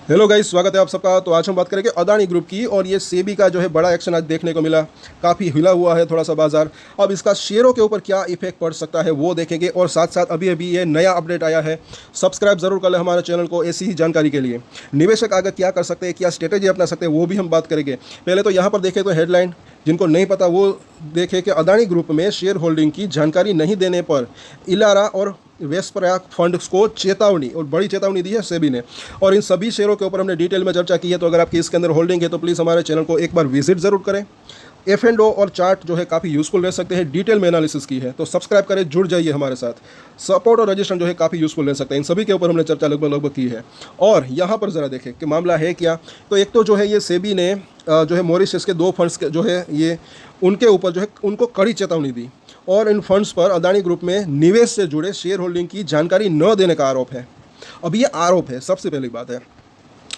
Hello guys, स्वागत है आप सबका। तो आज हम बात करेंगे अदानी ग्रुप की, और ये सेबी का जो है बड़ा एक्शन आज देखने को मिला। काफ़ी हिला हुआ है थोड़ा सा बाजार। अब इसका शेयरों के ऊपर क्या इफेक्ट पड़ सकता है वो देखेंगे, और साथ साथ अभी अभी ये नया अपडेट आया है। सब्सक्राइब जरूर कर लें हमारे चैनल को ऐसी ही जानकारी के लिए। निवेशक आगे क्या कर सकते हैं, क्या स्ट्रेटेजी अपना सकते हैं, वो भी हम बात करेंगे। पहले तो यहाँ पर देखें तो हेडलाइन, जिनको नहीं पता वो देखें कि अदानी ग्रुप में शेयर होल्डिंग की जानकारी नहीं देने पर इलारा और वेस्परा फंड्स को चेतावनी, और बड़ी चेतावनी दी है सेबी ने। और इन सभी शेयरों के ऊपर हमने डिटेल में चर्चा की है। तो अगर आपकी इसके अंदर होल्डिंग है तो प्लीज़ हमारे चैनल को एक बार विजिट ज़रूर करें। F&O और चार्ट जो है काफ़ी यूज़फुल रह सकते हैं, डिटेल में एनालिसिस की है। तो सब्सक्राइब करें, जुड़ जाइए हमारे साथ। सपोर्ट और रजिस्ट्रेशन जो है काफ़ी यूज़फुल रह सकते हैं। इन सभी के ऊपर हमने चर्चा लगभग की है। और यहाँ पर ज़रा देखें कि मामला है क्या। तो एक तो जो है ये सेबी ने जो है मॉरिशस के 2 फंड्स के जो है ये उनके ऊपर जो है उनको कड़ी चेतावनी दी, और इन फंड्स पर अदानी ग्रुप में निवेश से जुड़े शेयर होल्डिंग की जानकारी न देने का आरोप है। अब ये आरोप है, सबसे पहली बात है।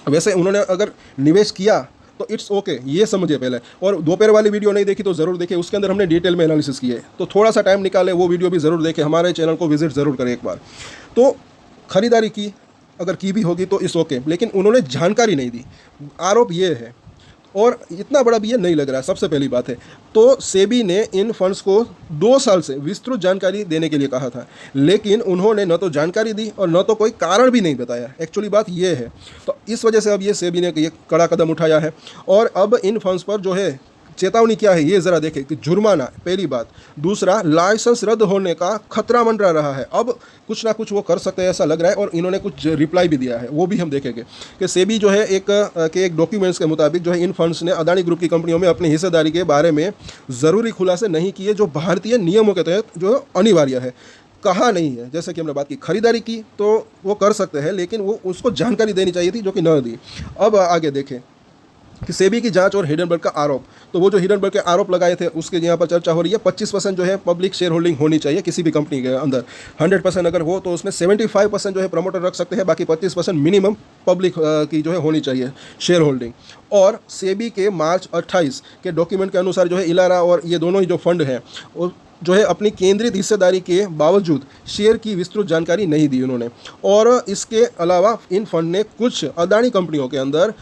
वैसे उन्होंने अगर निवेश किया तो इट्स ओके, ये समझिए पहले। और दोपहर वाली वीडियो नहीं देखी तो ज़रूर देखें, उसके अंदर हमने डिटेल में एनालिसिस किए। तो थोड़ा सा टाइम निकाले, वो वीडियो भी ज़रूर देखें, हमारे चैनल को विजिट ज़रूर करें एक बार। तो खरीदारी की, अगर की भी होगी तो इट्स ओके, लेकिन उन्होंने जानकारी नहीं दी, आरोप ये है। और इतना बड़ा भी ये नहीं लग रहा है, सबसे पहली बात है। तो सेबी ने इन फंड्स को 2 साल से विस्तृत जानकारी देने के लिए कहा था, लेकिन उन्होंने न तो जानकारी दी और न तो कोई कारण भी नहीं बताया। एक्चुअली बात ये है। तो इस वजह से अब ये सेबी ने ये कड़ा कदम उठाया है। और अब इन फंड्स पर जो है चेतावनी क्या है ये ज़रा देखें कि जुर्माना, पहली बात। दूसरा, लाइसेंस रद्द होने का खतरा मंडरा रहा है। अब कुछ ना कुछ वो कर सकते हैं ऐसा लग रहा है, और इन्होंने कुछ रिप्लाई भी दिया है, वो भी हम देखेंगे कि सेबी जो है एक डॉक्यूमेंट्स के मुताबिक जो है इन फंड्स ने अदानी ग्रुप की कंपनियों में अपनी हिस्सेदारी के बारे में ज़रूरी खुलासे नहीं किए, जो भारतीय नियमों के तहत जो अनिवार्य है। कहा नहीं है, जैसे कि हमने बात की खरीदारी की तो वो कर सकते हैं, लेकिन वो उसको जानकारी देनी चाहिए थी, जो कि न दी। अब आगे देखें कि सेबी की जांच और हिडनबर्ग का आरोप। तो वो जो हिडनबर्ग के आरोप लगाए थे उसके यहाँ पर चर्चा हो रही है। 25% जो है पब्लिक शेयर होल्डिंग होनी चाहिए किसी भी कंपनी के अंदर। 100% अगर हो तो उसमें 75% जो है प्रमोटर रख सकते हैं, बाकी 25% मिनिमम पब्लिक की जो है होनी चाहिए शेयर होल्डिंग। और सेबी के मार्च 28 के डॉक्यूमेंट के अनुसार जो है इलारा और ये दोनों ही जो फंड हैं जो है अपनी केंद्रित हिस्सेदारी के बावजूद शेयर की विस्तृत जानकारी नहीं दी उन्होंने। और इसके अलावा इन फंड ने कुछ अदानी कंपनियों के अंदर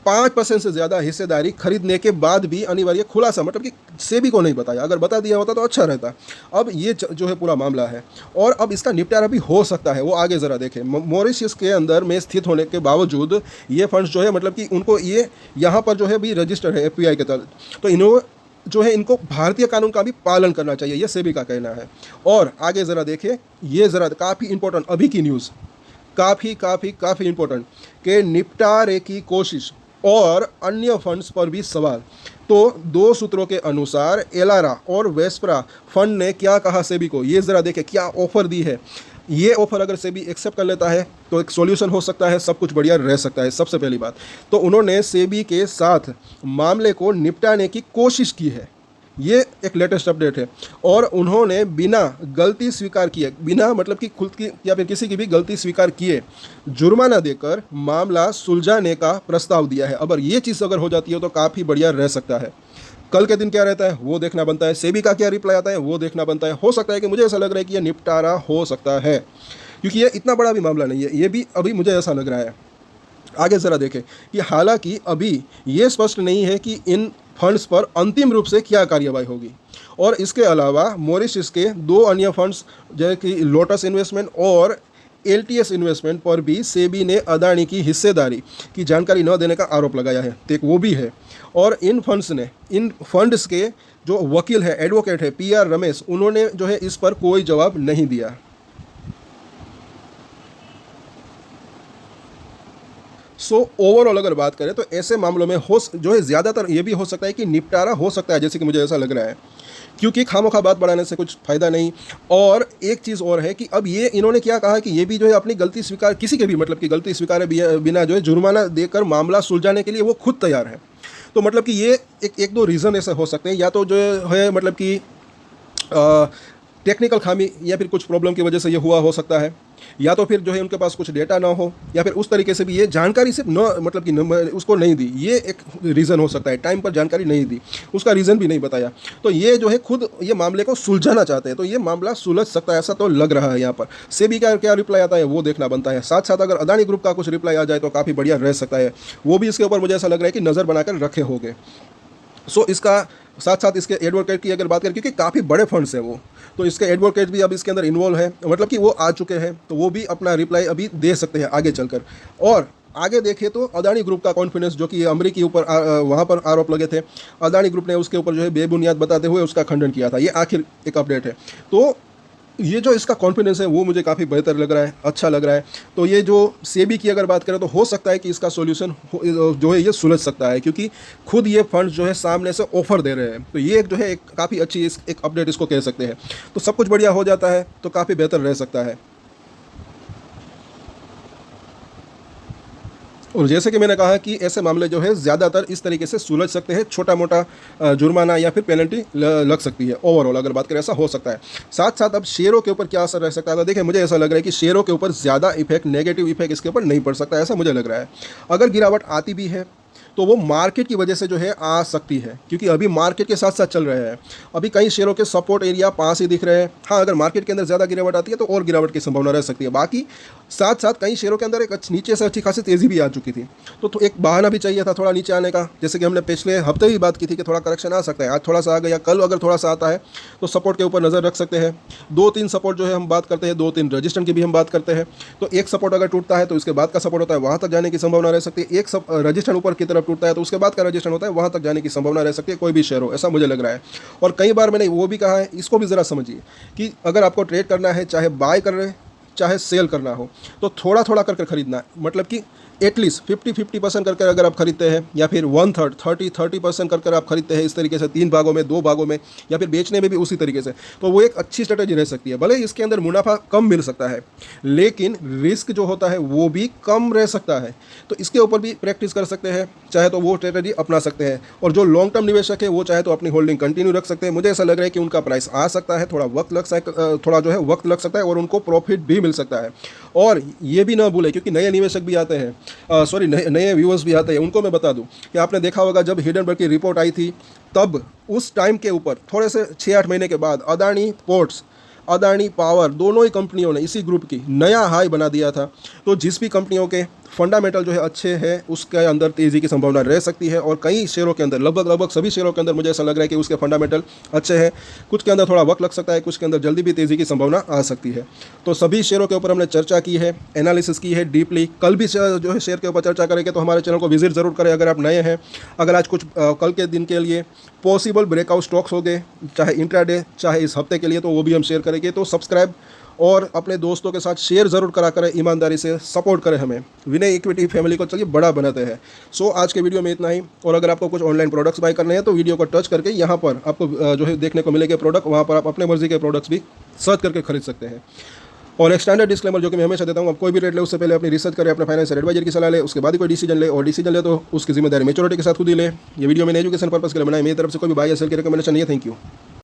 5% से ज़्यादा हिस्सेदारी खरीदने के बाद भी अनिवार्य खुलासा, मतलब कि सेबी को नहीं बताया। अगर बता दिया होता तो अच्छा रहता। अब ये जो है पूरा मामला है, और अब इसका निपटारा भी हो सकता है। वो आगे ज़रा देखें। मॉरिशस के अंदर में स्थित होने के बावजूद ये फंड्स जो है, मतलब कि उनको ये यहाँ पर जो है भी रजिस्टर्ड है FPI के तहत। तो इन्होंने जो है इनको भारतीय कानून का भी पालन करना चाहिए, ये सेबी का कहना है। और आगे ज़रा देखें, ये ज़रा काफ़ी इंपॉर्टेंट अभी की न्यूज़, काफ़ी इंपॉर्टेंट, के निपटारे की कोशिश और अन्य फंड्स पर भी सवाल। तो 2 सूत्रों के अनुसार एलारा और वेस्परा फंड ने क्या कहा सेबी को, ये ज़रा देखें, क्या ऑफ़र दी है। ये ऑफ़र अगर सेबी एक्सेप्ट कर लेता है तो एक सॉल्यूशन हो सकता है, सब कुछ बढ़िया रह सकता है। सबसे पहली बात तो उन्होंने सेबी के साथ मामले को निपटाने की कोशिश की है, ये एक लेटेस्ट अपडेट है। और उन्होंने बिना गलती स्वीकार किए, बिना मतलब कि खुद की या फिर किसी की भी गलती स्वीकार किए, जुर्माना देकर मामला सुलझाने का प्रस्ताव दिया है। अगर ये चीज़ अगर हो जाती है तो काफ़ी बढ़िया रह सकता है। कल के दिन क्या रहता है वो देखना बनता है, सेबी का क्या रिप्लाई आता है वो देखना बनता है। हो सकता है कि मुझे ऐसा लग रहा है कि यह निपटारा हो सकता है, क्योंकि ये इतना बड़ा भी मामला नहीं है। ये भी अभी मुझे ऐसा लग रहा है। आगे ज़रा देखें कि हालांकि अभी ये स्पष्ट नहीं है कि इन फंड्स पर अंतिम रूप से क्या कार्यवाही होगी। और इसके अलावा मॉरिशस के 2 अन्य फंड्स जैसे कि लोटस इन्वेस्टमेंट और LTS इन्वेस्टमेंट पर भी सेबी ने अदानी की हिस्सेदारी की जानकारी न देने का आरोप लगाया है, तो एक वो भी है। और इन फंड्स के जो वकील है, एडवोकेट है PR रमेश, उन्होंने जो है इस पर कोई जवाब नहीं दिया। सो ओवरऑल अगर बात करें तो ऐसे मामलों में जो है ज़्यादातर ये भी हो सकता है कि निपटारा हो सकता है, जैसे कि मुझे ऐसा लग रहा है, क्योंकि खामोखा बात बढ़ाने से कुछ फ़ायदा नहीं। और एक चीज़ और है कि अब ये इन्होंने क्या कहा कि ये भी जो है अपनी गलती स्वीकार, किसी के भी मतलब कि गलती स्वीकारे बिना जो है जुर्माना देकर मामला सुलझाने के लिए वो खुद तैयार है। तो मतलब कि ये एक 2 रीज़न ऐसे हो सकते हैं, या तो जो है मतलब कि टेक्निकल खामी या फिर कुछ प्रॉब्लम की वजह से ये हुआ हो सकता है, या तो फिर जो है उनके पास कुछ डेटा ना हो, या फिर उस तरीके से भी ये जानकारी सिर्फ न मतलब कि उसको नहीं दी, ये एक रीज़न हो सकता है। टाइम पर जानकारी नहीं दी, उसका रीज़न भी नहीं बताया, तो ये जो है खुद ये मामले को सुलझाना चाहते हैं, तो ये मामला सुलझ सकता है ऐसा तो लग रहा है। यहाँ पर सेबी का क्या रिप्लाई आता है वो देखना बनता है। साथ साथ अगर अदानी ग्रुप का कुछ रिप्लाई आ जाए तो काफ़ी बढ़िया रह सकता है, वो भी इसके ऊपर मुझे ऐसा लग रहा है कि नज़र बनाकर रखे होंगे। सो इसका साथ साथ इसके एडवोकेट की अगर बात करें, क्योंकि काफ़ी बड़े फंड्स हैं वो, तो इसके एडवोकेट भी अब इसके अंदर इन्वॉल्व है, मतलब कि वो आ चुके हैं, तो वो भी अपना रिप्लाई अभी दे सकते हैं आगे चलकर। और आगे देखें तो अदानी ग्रुप का कॉन्फिडेंस, जो कि अमेरिकी ऊपर वहाँ पर आरोप लगे थे, अदानी ग्रुप ने उसके ऊपर जो है बेबुनियाद बताते हुए उसका खंडन किया था। ये आखिर एक अपडेट है, तो ये जो इसका कॉन्फिडेंस है वो मुझे काफ़ी बेहतर लग रहा है, अच्छा लग रहा है। तो ये जो सेबी की अगर बात करें तो हो सकता है कि इसका सॉल्यूशन जो है ये सुलझ सकता है, क्योंकि खुद ये फंड जो है सामने से ऑफर दे रहे हैं। तो ये एक जो है एक काफ़ी अच्छी एक अपडेट इसको कह सकते हैं। तो सब कुछ बढ़िया हो जाता है तो काफ़ी बेहतर रह सकता है। और जैसे कि मैंने कहा कि ऐसे मामले जो है ज़्यादातर इस तरीके से सुलझ सकते हैं, छोटा मोटा जुर्माना या फिर पेनल्टी लग सकती है। ओवरऑल अगर बात करें ऐसा हो सकता है। साथ साथ अब शेयरों के ऊपर क्या असर रह सकता है, तो देखिए मुझे ऐसा लग रहा है कि शेयरों के ऊपर ज़्यादा इफेक्ट, नेगेटिव इफेक्ट इसके ऊपर नहीं पड़ सकता, ऐसा मुझे लग रहा है। अगर गिरावट आती भी है तो वो मार्केट की वजह से जो है आ सकती है, क्योंकि अभी मार्केट के साथ साथ चल रहे हैं। अभी कई शेयरों के सपोर्ट एरिया पास ही दिख रहे हैं। हाँ, अगर मार्केट के अंदर ज़्यादा गिरावट आती है तो और गिरावट की संभावना रह सकती है। बाकी साथ साथ कई शेयरों के अंदर एक नीचे से अच्छी खासी तेज़ी भी आ चुकी थी, तो एक बहाना भी चाहिए था थोड़ा नीचे आने का। जैसे कि हमने पिछले हफ्ते भी बात की थी कि थोड़ा करेक्शन आ सकता है, आज थोड़ा सा आ गया, कल अगर थोड़ा सा आता है तो सपोर्ट के ऊपर नज़र रख सकते हैं। 2-3 सपोर्ट जो है हम बात करते हैं, 2-3 रजिस्टेंस की भी हम बात करते हैं। तो एक सपोर्ट अगर टूटता है तो उसके बाद का सपोर्ट होता है, वहाँ तक जाने की संभावना रह सकती है। एक रजिस्टेंस ऊपर की तरफ टूटता है तो उसके बाद रजिस्ट्रेशन होता है, वहां तक जाने की संभावना रह सकती है, कोई भी शेयर हो, ऐसा मुझे लग रहा है। और कई बार मैंने वो भी कहा है, इसको भी ज़रा समझिए कि अगर आपको ट्रेड करना है, चाहे बाय कर रहे चाहे सेल करना हो, तो थोड़ा थोड़ा करके खरीदना है। मतलब कि एटलीस्ट 50-50% करके अगर आप खरीदते हैं, या फिर 1/3 30% करके आप खरीदते हैं, इस तरीके से 3 भागों में, 2 भागों में, या फिर बेचने में भी उसी तरीके से, तो वो एक अच्छी स्ट्रेटेजी रह सकती है। भले इसके अंदर मुनाफा कम मिल सकता है, लेकिन रिस्क जो होता है वो भी कम रह सकता है। तो इसके ऊपर भी प्रैक्टिस कर सकते हैं, चाहे तो वो स्ट्रेटेजी अपना सकते हैं। और जो लॉन्ग टर्म निवेशक है वो चाहे तो अपनी होल्डिंग कंटिन्यू रख सकते हैं। मुझे ऐसा लग रहा है कि उनका प्राइस आ सकता है, थोड़ा वक्त लग सकता है और उनको प्रॉफिट भी मिल सकता है। और ये भी ना भूलें, क्योंकि नए निवेशक भी आते हैं, नए व्यूअर्स भी आते हैं, उनको मैं बता दूं कि आपने देखा होगा जब हिडनबर्ग की रिपोर्ट आई थी, तब उस टाइम के ऊपर थोड़े से 6-8 महीने के बाद अदानी पोर्ट्स, अदानी पावर, दोनों ही कंपनियों ने इसी ग्रुप की नया हाई बना दिया था। तो जिस भी कंपनियों के फंडामेंटल जो है अच्छे हैं, उसके अंदर तेज़ी की संभावना रह सकती है। और कई शेयरों के अंदर, लगभग सभी शेयरों के अंदर मुझे ऐसा लग रहा है कि उसके फंडामेंटल अच्छे हैं। कुछ के अंदर थोड़ा वक्त लग सकता है, कुछ के अंदर जल्दी भी तेज़ी की संभावना आ सकती है। तो सभी शेयरों के ऊपर हमने चर्चा की है, एनालिसिस की है डीपली। कल भी जो है शेयर के ऊपर चर्चा करेंगे, तो हमारे चैनल को विजिट ज़रूर करें अगर आप नए हैं। अगर आज कुछ कल के दिन के लिए पॉसिबल ब्रेकआउट स्टॉक्स हो गए, चाहे इंट्राडे चाहे इस हफ्ते के लिए, तो वो भी हम शेयर करेंगे। तो सब्सक्राइब और अपने दोस्तों के साथ शेयर ज़रूर करा करें, ईमानदारी से सपोर्ट करें हमें, विनय इक्विटी फैमिली को चलिए बड़ा बनाते हैं। सो आज के वीडियो में इतना ही। और अगर आपको कुछ ऑनलाइन प्रोडक्ट्स बाय करने हैं तो वीडियो को टच करके यहाँ पर आपको जो है देखने को मिलेंगे प्रोडक्ट, वहाँ पर आप अपने मर्जी के प्रोडक्ट्स भी सर्च करके खरीद सकते हैं। और एक स्टैंडर्ड डिस्क्लेमर जो कि मैं हमेशा देता हूँ, आप कोई भी रेट ले उससे पहले अपनी रिसर्च करें, अपने फाइनेंशियल एडवाइजर की सलाह ले, उसके बाद ही कोई डिसीजन ले। और डिसीजन ले तो उसकी जिम्मेदारी मैच्योरिटी के साथ खुद ही ले। ये वीडियो मैंने एजुकेशन पर्पस के लिए बनाई, मेरी तरफ से कोई भी बाय या सेल की रिकमेंडेशन नहीं है। Thank you.